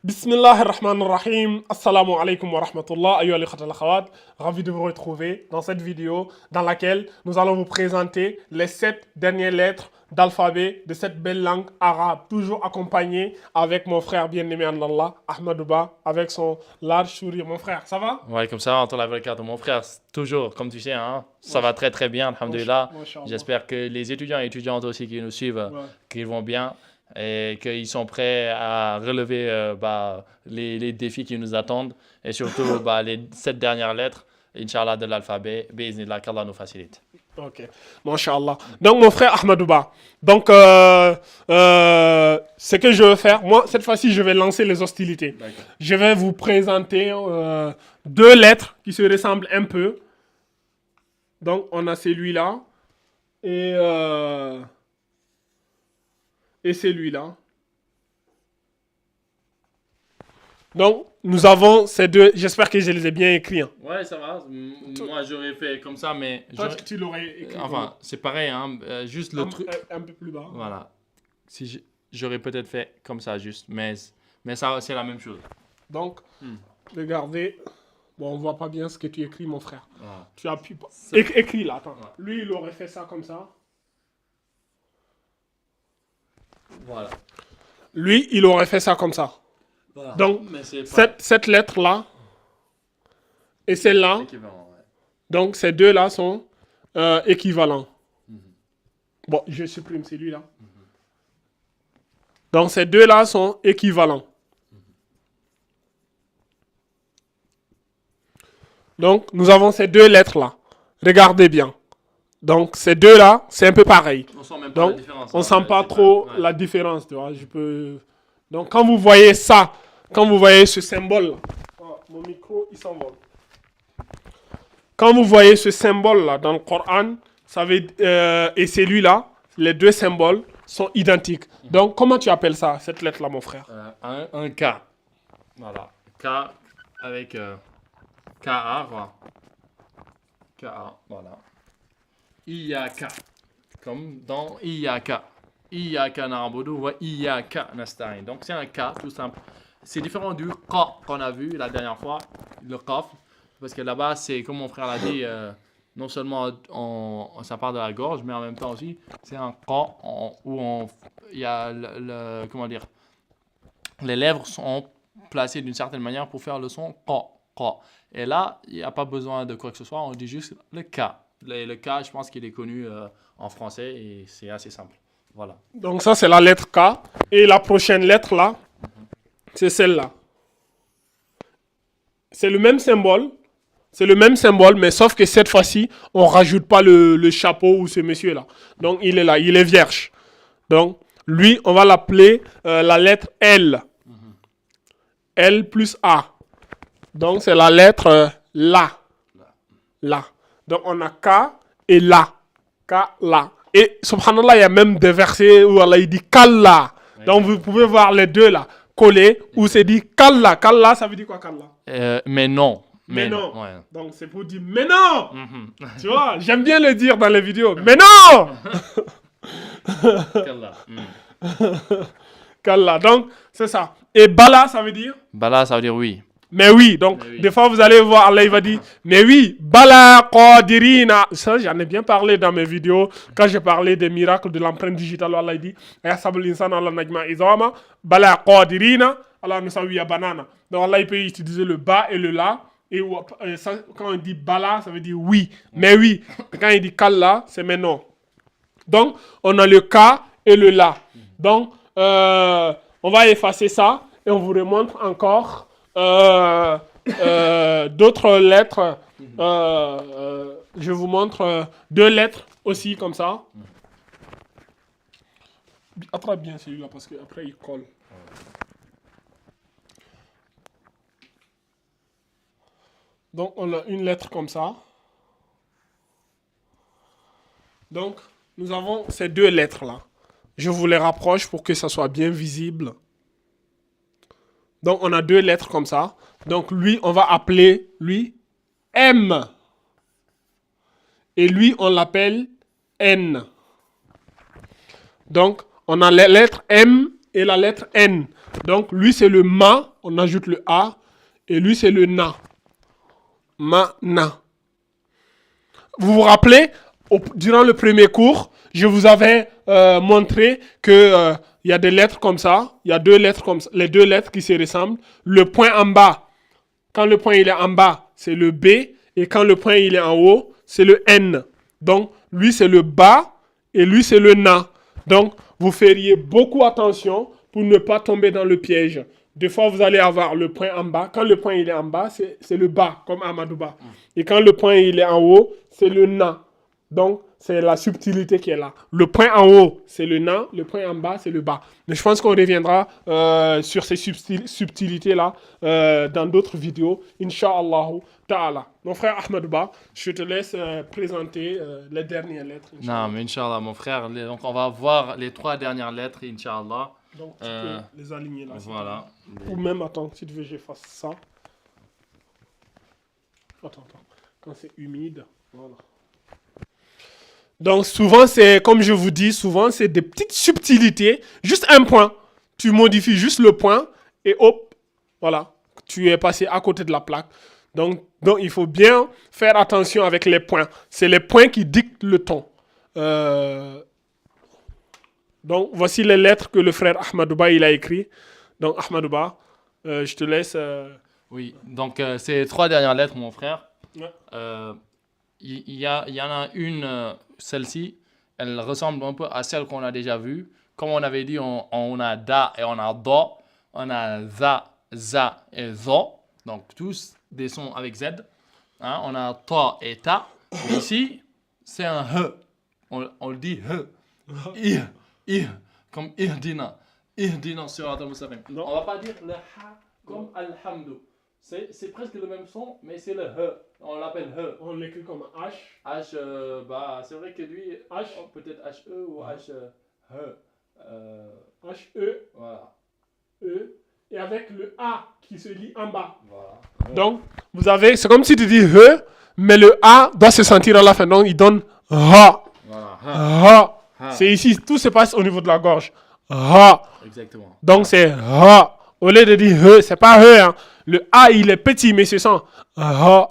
Bismillah ar-Rahman ar-Rahim. Assalamu alaikum wa rahmatullah. Ayyuha al-ikhwat al-akhawat. Ravi de vous retrouver dans cette vidéo dans laquelle nous allons vous présenter les 7 dernières lettres d'alphabet de cette belle langue arabe. Toujours accompagné avec mon frère bien-aimé en Allah, Ahmadouba, avec son large sourire. Mon frère, ça va? Ouais, comme ça, on entend la vraie carte de mon frère. Toujours, comme tu sais, hein, ça va très très bien, alhamdoulilah. J'espère que les étudiants et étudiantes aussi qui nous suivent, qu'ils vont bien et qu'ils sont prêts à relever les défis qui nous attendent et surtout les 7 dernières lettres, Inch'Allah, de l'alphabet. Bi'iznillah, qu'Allah nous facilite. Ok, Masha'Allah. Donc, mon frère Ahmadouba. Donc, ce que je veux faire, moi, cette fois-ci, je vais lancer les hostilités. Je vais vous présenter 2 lettres qui se ressemblent un peu. Donc, on a celui-là et celui-là. Donc, nous avons ces 2. J'espère que je les ai bien écrits. Hein. Ouais, ça va. Moi, j'aurais fait comme ça, mais... Toi, tu l'aurais écrit. Enfin, c'est pareil, hein. Juste le truc... Un peu plus bas. Voilà. Si j'aurais peut-être fait comme ça, juste. Mais ça, c'est la même chose. Donc, regardez. Bon, on voit pas bien ce que tu écris, mon frère. Voilà. Tu appuies pas. Écris là, attends. Ouais. Lui, il aurait fait ça comme ça. Voilà. Lui, il aurait fait ça comme ça. Voilà. Donc, cette lettre-là et celle-là, ouais. Donc ces deux-là sont équivalents. Bon, je supprime celui-là. Donc ces deux-là sont équivalents. Donc, nous avons ces 2 lettres-là. Regardez bien. Donc, ces deux-là, c'est un peu pareil. On sent même pas la différence. On sent pas trop la différence, tu vois. Donc, quand vous voyez ça, quand vous voyez ce symbole-là, mon micro, il s'envole. Quand vous voyez ce symbole-là dans le Coran, ça veut, et celui-là, les 2 symboles sont identiques. Donc, comment tu appelles ça, cette lettre-là, mon frère? Un K. Voilà. K avec K-A, voilà. K-A, voilà. Iyaka. Comme dans Iyaka. Iyaka na'budu wa Iyaka nasta'in. Donc c'est un K tout simple. C'est différent du Q qu'on a vu la dernière fois, le Qaf. Parce que là-bas, c'est comme mon frère l'a dit, non seulement ça part de la gorge, mais en même temps aussi, c'est un Q où il y a comment dire, les lèvres sont placées d'une certaine manière pour faire le son Q. Et là, il n'y a pas besoin de quoi que ce soit, on dit juste le K. Le K, je pense qu'il est connu en français et c'est assez simple. Voilà. Donc ça, c'est la lettre K. Et la prochaine lettre là, c'est celle-là. C'est le même symbole. C'est le même symbole, mais sauf que cette fois-ci, on ne rajoute pas le chapeau ou ce monsieur-là. Donc il est là, il est vierge. Donc lui, on va l'appeler la lettre L. L plus A. Donc c'est la lettre La. La. Donc on a K et La. K, La. Et subhanallah, il y a même des versets où Allah il dit Kalla. Oui. Donc vous pouvez voir les 2 là, collés, où c'est dit Kalla. Kalla, ça veut dire quoi Kalla? Mais non. Mais non. Ouais. Donc c'est pour dire mais non. Tu vois, j'aime bien le dire dans les vidéos. Mais non. Kalla. Kalla. Donc c'est ça. Et Bala, ça veut dire? Bala, ça veut dire oui. Mais oui, donc oui. Des fois vous allez voir, Allah il va dire, mais oui, Bala Qadirina. Ça, j'en ai bien parlé dans mes vidéos, quand j'ai parlé des miracles de l'empreinte digitale, Allah il dit, Bala Qadirina, Allah nous a banana. Donc Allah il peut utiliser le ba et le la, et ça, quand on dit Bala, ça veut dire oui, mais oui. Quand il dit Kalla, c'est mais non. Donc, on a le Ka et le la. Donc, on va effacer ça, et on vous remontre encore d'autres lettres. Je vous montre 2 lettres aussi comme ça. Attrape bien celui-là parce qu'après il colle. Donc on a une lettre comme ça. Donc nous avons ces 2 lettres là. Je vous les rapproche pour que ça soit bien visible. Donc, on a 2 lettres comme ça. Donc, lui, on va appeler, lui, M. Et lui, on l'appelle N. Donc, on a les lettres M et la lettre N. Donc, lui, c'est le ma, on ajoute le A, et lui, c'est le na. Ma, na. Vous vous rappelez, durant le premier cours, je vous avais montré que il y a des lettres comme ça, il y a deux lettres comme ça, les deux lettres qui se ressemblent. Le point en bas, quand le point il est en bas, c'est le B, et quand le point il est en haut, c'est le N. Donc, lui, c'est le bas, et lui, c'est le na. Donc, vous feriez beaucoup attention pour ne pas tomber dans le piège. Des fois, vous allez avoir le point en bas. Quand le point il est en bas, c'est le bas, comme Amadouba. Et quand le point il est en haut, c'est le na. Donc, c'est la subtilité qui est là. Le point en haut, c'est le na. Le point en bas, c'est le bas. Mais je pense qu'on reviendra sur ces subtilités-là dans d'autres vidéos. Inch'Allah ta'ala. Mon frère Ahmadouba, je te laisse présenter les dernières lettres. Non, mais Inch'Allah, mon frère. Donc, on va voir les 3 dernières lettres, Inch'Allah. Donc, tu peux les aligner là. Voilà. Ou même, attends, si tu veux, j'efface ça. Attends. Quand c'est humide, voilà. Donc, souvent, c'est, comme je vous dis, souvent, c'est des petites subtilités. Juste un point. Tu modifies juste le point et hop, voilà. Tu es passé à côté de la plaque. Donc, il faut bien faire attention avec les points. C'est les points qui dictent le ton. Donc, voici les lettres que le frère Ahmadouba, il a écrit. Donc, Ahmadouba, je te laisse... Oui, donc ces 3 dernières lettres, mon frère. Ouais. Il y en a une, celle-ci, elle ressemble un peu à celle qu'on a déjà vue. Comme on avait dit, on a da et on a do. On a za et zo. Donc, tous des sons avec z. Hein, on a ta et ta. Ici, c'est un he. On le dit he. Comme ihdina. Ihdina sur al-Mustaqim. On va pas dire le ha comme alhamdu. C'est presque le même son, mais c'est le he. On l'appelle he. On l'écrit comme H. H, c'est vrai que lui, H, peut-être H-E ou H, he. H-E. Voilà. E. Et avec le A qui se lit en bas. Voilà. Donc, vous avez, c'est comme si tu dis he, mais le A doit se sentir à la fin. Donc, il donne ha. Voilà. Ha. C'est ici, tout se passe au niveau de la gorge. Ha. Exactement. Donc, c'est ha. Au lieu de dire he, c'est pas he, hein. Le A, il est petit, mais se sent ha.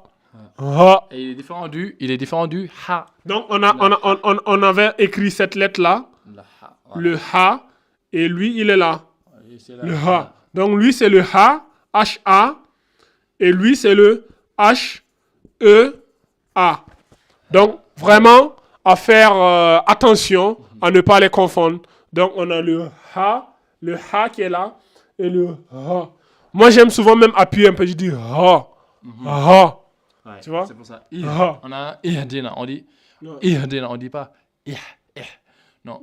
Ha. Et il est différent du ha. Donc, on avait écrit cette lettre-là, Le ha. Voilà. le ha, et lui, il est là. Et c'est là, Le ha. Donc, lui, c'est le ha, H-A, et lui, c'est le H-E-A. Donc, vraiment, à faire attention à ne pas les confondre. Donc, on a le ha qui est là, et le ha. Moi, j'aime souvent même appuyer un peu, je dis ha, ha. Ouais, Tu vois? c'est pour ça. Ha. On a ihdina, on dit Non. ihdina, on dit pas ih. Non,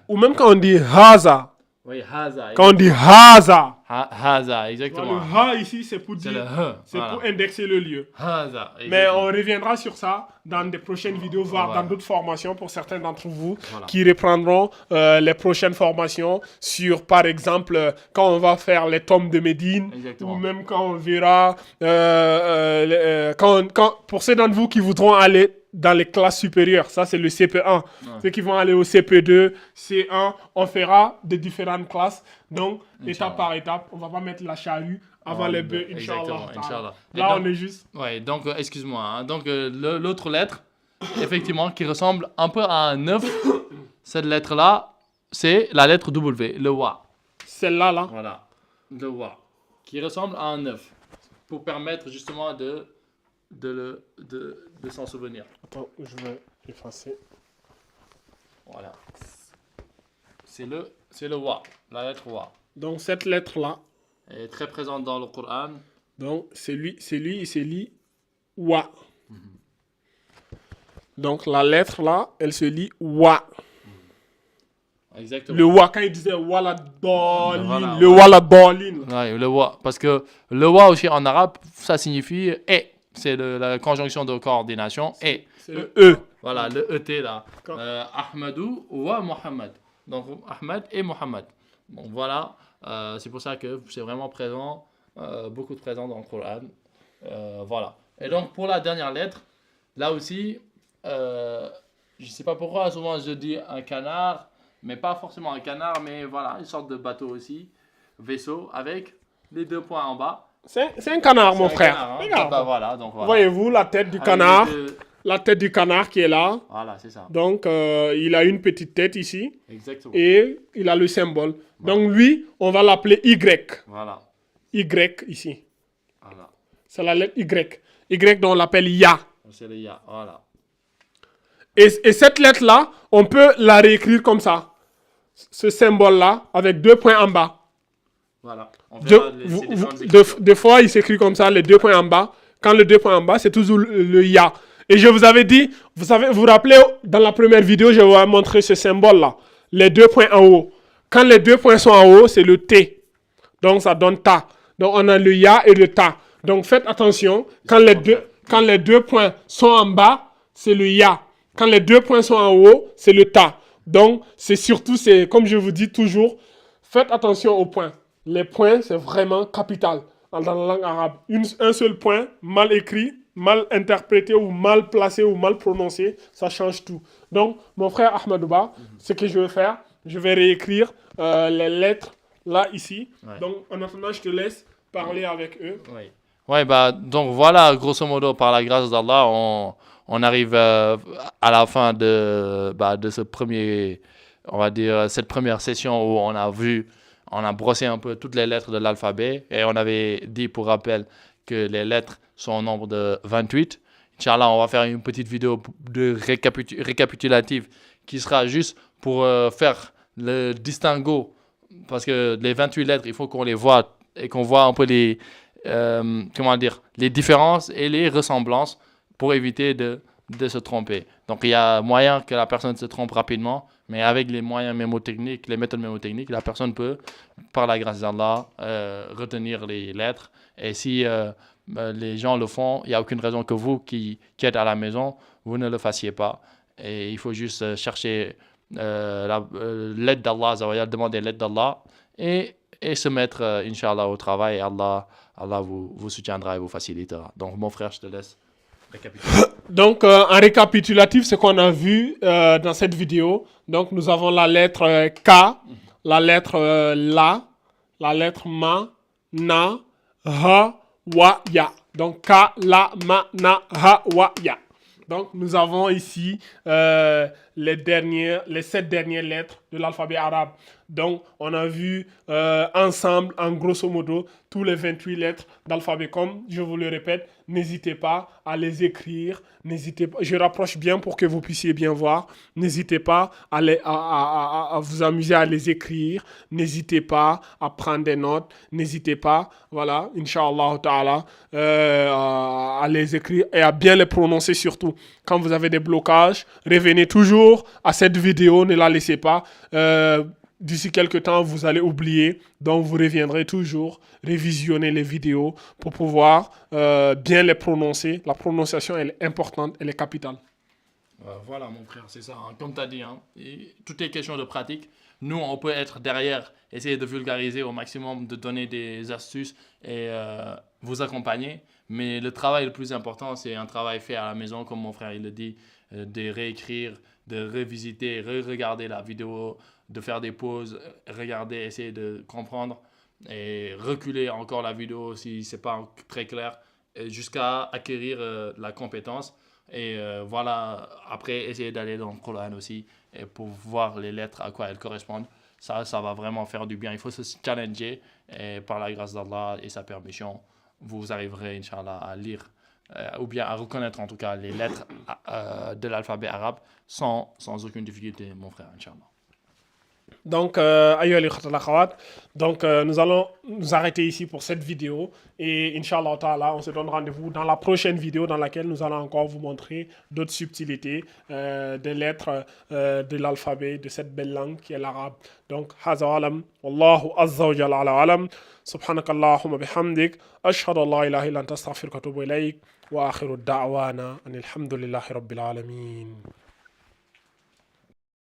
Ou même quand on dit haza. Oui, haza. Quand on dit haza. Haza, Le exactement. ha ici, c'est pour C'est dire, le he. c'est Voilà. pour indexer le lieu. Haza. Mais exactement. on reviendra sur ça dans des prochaines vidéos, voire Voilà. dans d'autres formations pour certains d'entre vous Voilà. qui reprendront les prochaines formations sur, par exemple, quand on va faire les tombes de Médine, Exactement. ou même quand on verra, pour ceux d'entre vous qui voudront aller dans les classes supérieures, ça c'est le CP1. Ceux qui vont aller au CP2, C1, on fera des différentes classes. Donc, étape par étape, on va pas mettre la charrue avant les bœufs, Exactement, Inch'Allah. Inch'Allah. Et Là, donc- on est juste... Ouais, donc, excuse-moi. Hein. Donc, l'autre lettre, effectivement, qui ressemble un peu à un 9, cette lettre-là, c'est la lettre W, le wa. Celle-là, là. Voilà, le wa. Qui ressemble à un 9. Pour permettre justement de s'en souvenir. Attends, je vais effacer. Voilà. C'est le wa, la lettre wa. Donc, cette lettre-là, Elle est très présente dans le Coran. donc, c'est lui, il se lit wa. Donc, la lettre là, elle se lit wa. Exactement. Le wa, quand il disait wala dolin, Voilà, le wala dolin. Ouais, le wa. Parce que le wa aussi en arabe, ça signifie et. C'est la conjonction de coordination et. C'est le E. Voilà, le ET là. Quand- Ahmadou wa Muhammad. Donc Ahmad et Muhammad. Donc voilà, c'est pour ça que c'est vraiment présent, beaucoup de présent dans le Coran. Voilà. Et donc pour la dernière lettre, là aussi, je ne sais pas pourquoi, souvent je dis un canard, mais pas forcément un canard, mais voilà, une sorte de bateau aussi, vaisseau, avec les 2 points en bas. C'est un canard, mon C'est un frère. canard, hein. Regarde. Bah, voilà, donc voilà. Voyez-vous la tête du Avec canard, les deux- la tête du canard qui est là. Voilà, c'est ça. Donc, il a une petite tête ici Exactement. et il a le symbole. Donc, lui, on va l'appeler Y. Voilà. Y ici. Voilà. C'est la lettre Y. Y, dont on l'appelle Ya. C'est le ya. Voilà. Et cette lettre-là, on peut la réécrire comme ça. Ce symbole-là, avec 2 points en bas. Voilà. On verra ces différentes écritures. Des fois, il s'écrit comme ça, les 2 points en bas. Quand le 2 points en bas, c'est toujours le Ya. Et je vous avais dit, vous vous rappelez, dans la première vidéo, je vous ai montré ce symbole-là. Les 2 points en haut. Quand les 2 points sont en haut, c'est le T. Donc, ça donne Ta. Donc, on a le Ya et le Ta. Donc, faites attention. Quand les deux points sont en bas, c'est le Ya. Quand les 2 points sont en haut, c'est le Ta. Donc, c'est surtout, comme je vous dis toujours, faites attention aux points. Les points, c'est vraiment capital dans la langue arabe. Un seul point, mal écrit, mal interprété ou mal placé ou mal prononcé, ça change tout. Donc, mon frère Ahmadouba, ce que je vais faire, je vais réécrire les lettres là, ici. Ouais. Donc, en attendant, je te laisse parler avec eux. Oui. Ouais, bah, donc voilà, grosso modo, par la grâce d'Allah, on arrive à la fin de ce premier, on va dire, cette première session où on a brossé un peu toutes les lettres de l'alphabet et on avait dit, pour rappel, que les lettres sont au nombre de 28. Inch'Allah, on va faire une petite vidéo de récapitulative qui sera juste pour faire le distinguo, parce que les 28 lettres, il faut qu'on les voit et qu'on voit un peu les différences et les ressemblances pour éviter de se tromper. Donc, il y a moyen que la personne se trompe rapidement, mais avec les moyens mémotechniques, les méthodes mémotechniques, la personne peut, par la grâce d'Allah, retenir les lettres. Et si les gens le font, il n'y a aucune raison que vous qui êtes à la maison, vous ne le fassiez pas. Et il faut juste chercher l'aide d'Allah, demander l'aide d'Allah et se mettre, Inch'Allah, au travail. Et Allah vous soutiendra et vous facilitera. Donc, mon frère, je te laisse récapituler. Donc, en récapitulatif, ce qu'on a vu dans cette vidéo, donc nous avons la lettre K, la lettre La, la lettre Ma, Na, Ha, Wa, Ya. Donc, K, La, Ma, Na, Ha, Wa, Ya. Donc, nous avons ici les 7 dernières lettres de l'alphabet arabe. Donc, on a vu ensemble, en grosso modo, tous les 28 lettres d'alphabet. Comme je vous le répète, n'hésitez pas à les écrire. N'hésitez pas, je rapproche bien pour que vous puissiez bien voir. N'hésitez pas à vous amuser à les écrire. N'hésitez pas à prendre des notes. N'hésitez pas, voilà, Inch'Allah ta'ala, à les écrire et à bien les prononcer surtout. Quand vous avez des blocages, revenez toujours à cette vidéo, ne la laissez pas. D'ici quelques temps, vous allez oublier. Donc, vous reviendrez toujours révisionner les vidéos pour pouvoir bien les prononcer. La prononciation, elle est importante, elle est capitale. Voilà, mon frère, c'est ça. Hein. Comme tu as dit, hein, tout est question de pratique. Nous, on peut être derrière, essayer de vulgariser au maximum, de donner des astuces et vous accompagner. Mais le travail le plus important, c'est un travail fait à la maison, comme mon frère il le dit, de réécrire, de revisiter, re-regarder la vidéo, de faire des pauses, regarder, essayer de comprendre et reculer encore la vidéo si ce n'est pas très clair, jusqu'à acquérir la compétence. Et voilà, après, essayer d'aller dans le Coran aussi et pour voir les lettres, à quoi elles correspondent. Ça va vraiment faire du bien. Il faut se challenger et par la grâce d'Allah et sa permission, vous arriverez, Inch'Allah, à lire ou bien à reconnaître en tout cas les lettres de l'alphabet arabe sans aucune difficulté, mon frère, Inch'Allah. Donc, nous allons nous arrêter ici pour cette vidéo et Inch'Allah ta'ala, on se donne rendez-vous dans la prochaine vidéo dans laquelle nous allons encore vous montrer d'autres subtilités des lettres de l'alphabet de cette belle langue qui est l'arabe. Donc, haza alam, wallahu azza wa jalla ala alam, subhanakallahumma bihamdik, ashhadu an la ilaha illa anta astaghfiruka wa atubu ilayk, wa akhiru da'wana anil hamdulillahi rabbil alamin.